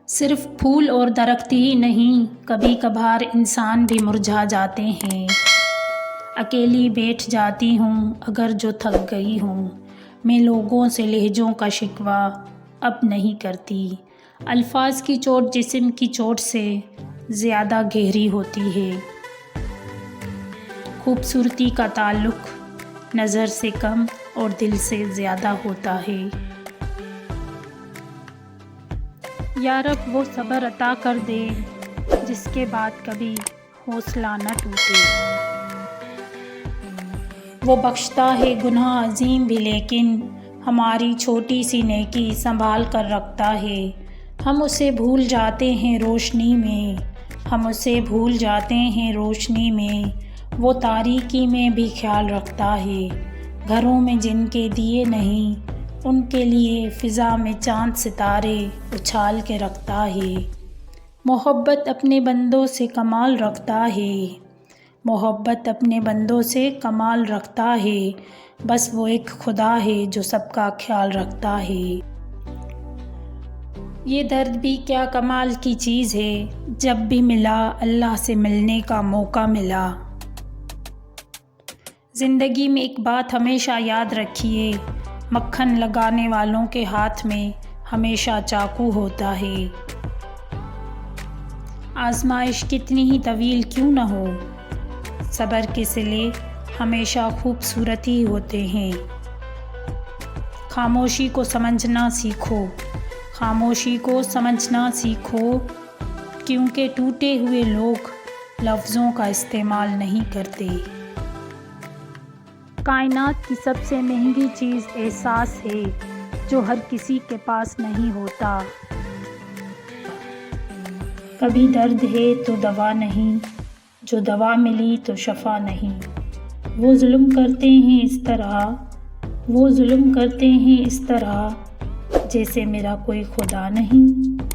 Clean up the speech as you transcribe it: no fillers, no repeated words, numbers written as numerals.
صرف پھول اور درخت ہی نہیں، کبھی کبھار انسان بھی مرجھا جاتے ہیں۔ اکیلی بیٹھ جاتی ہوں اگر جو تھک گئی ہوں، میں لوگوں سے لہجوں کا شکوہ اب نہیں کرتی۔ الفاظ کی چوٹ جسم کی چوٹ سے زیادہ گہری ہوتی ہے۔ خوبصورتی کا تعلق نظر سے کم اور دل سے زیادہ ہوتا ہے۔ یا رب وہ صبر عطا کر دے جس کے بعد کبھی حوصلہ نہ ٹوٹے۔ وہ بخشتا ہے گناہ عظیم بھی، لیکن ہماری چھوٹی سی نیکی سنبھال کر رکھتا ہے۔ ہم اسے بھول جاتے ہیں روشنی میں، ہم اسے بھول جاتے ہیں روشنی میں، وہ تاریکی میں بھی خیال رکھتا ہے۔ گھروں میں جن کے دیے نہیں، ان کے لیے فضا میں چاند ستارے اچھال کے رکھتا ہے۔ محبت اپنے بندوں سے کمال رکھتا ہے، محبت اپنے بندوں سے کمال رکھتا ہے، بس وہ ایک خدا ہے جو سب کا خیال رکھتا ہے۔ یہ درد بھی کیا کمال کی چیز ہے، جب بھی ملا اللہ سے ملنے کا موقع ملا۔ زندگی میں ایک بات ہمیشہ یاد رکھیے، مکھن لگانے والوں کے ہاتھ میں ہمیشہ چاقو ہوتا ہے۔ آزمائش کتنی ہی طویل کیوں نہ ہو، صبر کے صلے ہمیشہ خوبصورت ہی ہوتے ہیں۔ خاموشی کو سمجھنا سیکھو، خاموشی کو سمجھنا سیکھو، کیونکہ ٹوٹے ہوئے لوگ لفظوں کا استعمال نہیں کرتے۔ کائنات کی سب سے مہنگی چیز احساس ہے، جو ہر کسی کے پاس نہیں ہوتا۔ کبھی درد ہے تو دوا نہیں، جو دوا ملی تو شفا نہیں۔ وہ ظلم کرتے ہیں اس طرح، وہ ظلم کرتے ہیں اس طرح، جیسے میرا کوئی خدا نہیں۔